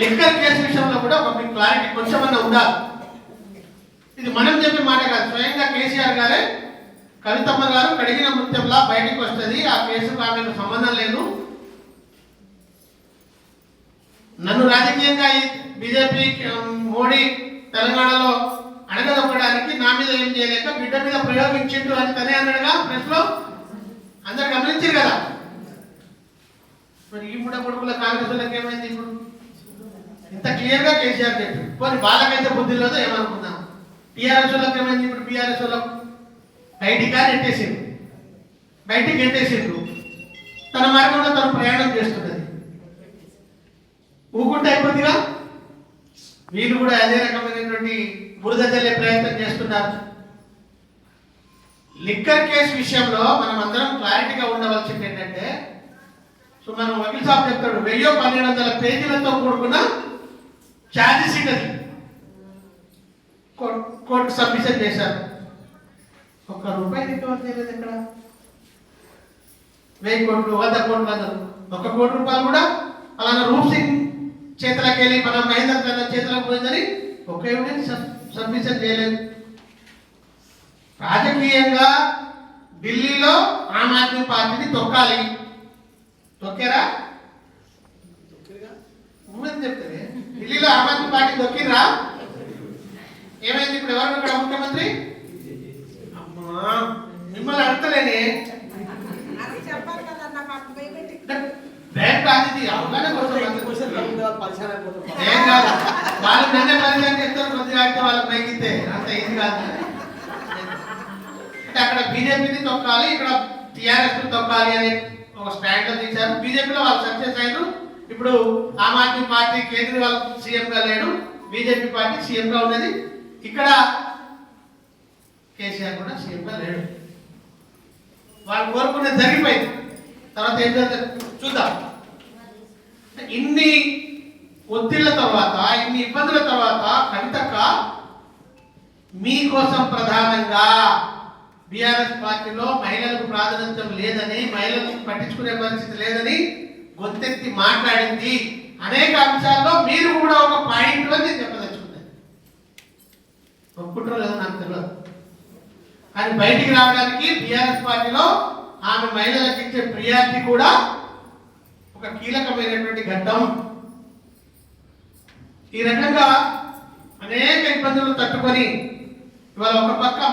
Liquor case విషయంలో కూడా ఒక క్లారిటీ కొంచెమన్నా ఉండాలి. ఇది మనం చెప్పే మాట కాదు, స్వయంగా కేసీఆర్ గారే కవితమ్మ గారు కడిగిన ముత్యంలా బయటకు వస్తుంది, ఆ కేసుకు ఆమెకు సంబంధం లేదు, నన్ను రాజకీయంగా బీజేపీ మోడీ తెలంగాణలో అడగదొక్కడానికి నా మీద ఏం చేయలేక బిడ్డ మీద ప్రయోగించిండు అని తనే అన్నాడుగా ప్రెస్ లో, అందరు గమనించారు కదా. మరి ఈ మూడ కొడుకుల కాంగ్రెస్ ఏమైంది ఇప్పుడు? ఇంత క్లియర్ గా కేసీఆర్ చెప్పి పోనీ వాళ్ళకైతే బుద్ధి లేదో ఏమనుకుందాం. టీఆర్ఎస్ వాళ్ళకి ఏమైంది ఇప్పుడు? బీఆర్ఎస్ వాళ్ళకు బయటికి నెట్టేసిండు, బయటికి నెట్టేసిండు, తన మార్గంలో తను ప్రయాణం చేస్తున్నది, ఊకుంటే అయిపోతుందిగా. వీళ్ళు కూడా అదే రకమైనటువంటి బురద చల్లే ప్రయత్నం చేస్తున్నారు. లిక్కర్ కేసు విషయంలో మనం అందరం క్లారిటీగా ఉండవలసింది ఏంటంటే, సో మనం వకీల్ సాబ్ చెప్తాడు 1000-1200 పేజీలతో కూడుకున్న ఛార్జ్ షీట్ అది కోర్టు సబ్మిషన్ చేశారు. ₹1 రికవర్ చేయలేదు ఎక్కడ. 1000 కోట్లు 100 కోట్లు అన్నారు. ₹1 కూడా అలానే రూప్ సింగ్ చేతులకు వెళ్ళి మన మహేంద్ర చేతులకు పోయిందని ఒక ఎవిడెన్స్ సబ్మిషన్ చేయలేదు. రాజకీయంగా ఢిల్లీలో ఆమ్ ఆద్మీ పార్టీని తొక్కాలి, తొక్కారా? చెప్తారే ఢిల్లీలో ఆమ్ ఆద్మీ పార్టీ తొక్కిరా? ఏమైంది ఇప్పుడు? ఎవరు ఇక్కడ ముఖ్యమంత్రి? అమ్మా మిమ్మల్ని అడతలేనే బ్యాంక్ అది అవగానే ఏం కాదు, వాళ్ళు నన్నే పరిచయం చేస్తారు, కొద్దిగా అయితే వాళ్ళకి మైకితే అంత ఇది కాదు. అంటే అక్కడ బీజేపీని తొక్కాలి, ఇక్కడ టీఆర్ఎస్ తొక్కాలి అని ఒక స్టాండ్ లో తీశారు. బీజేపీలో వాళ్ళు సక్సెస్ అయ్యారు. ఇప్పుడు ఆమ్ ఆద్మీ పార్టీ కేజ్రీవాల్ సీఎం గా లేడు, బీజేపీ పార్టీ సీఎం గా ఉన్నది. ఇక్కడ కేసీఆర్ కూడా సీఎం గా లేడు. వాళ్ళు కోరుకునేది జరిగిపోయింది. తర్వాత ఏం జరుగుతుంది చూద్దాం. ఇన్ని ఒత్తిళ్ల తర్వాత, ఇన్ని ఇబ్బందుల తర్వాత కవితక్క మీకోసం ప్రధానంగా బీఆర్ఎస్ పార్టీలో మహిళలకు ప్రాధాన్యత లేదని, మహిళలకు పట్టించుకునే పరిస్థితి లేదని గొంతెత్తి మాట్లాడింది. అనేక అంశాల్లో మీరు కూడా ఒక పాయింట్లో నేను చెప్పదలుచుకున్నాను. ఒప్పుకుంటారో లేదో నాకు తెలియదు, కానీ బయటికి రావడానికి బీఆర్ఎస్ పార్టీలో ఆమె మహిళలకు ఇచ్చే ప్రియారిటీ కూడా ఒక కీలకమైనటువంటి ఘట్టం. ఈ రకంగా అనేక ఇబ్బందులు తట్టుకొని ఇవాళ ఒక పక్క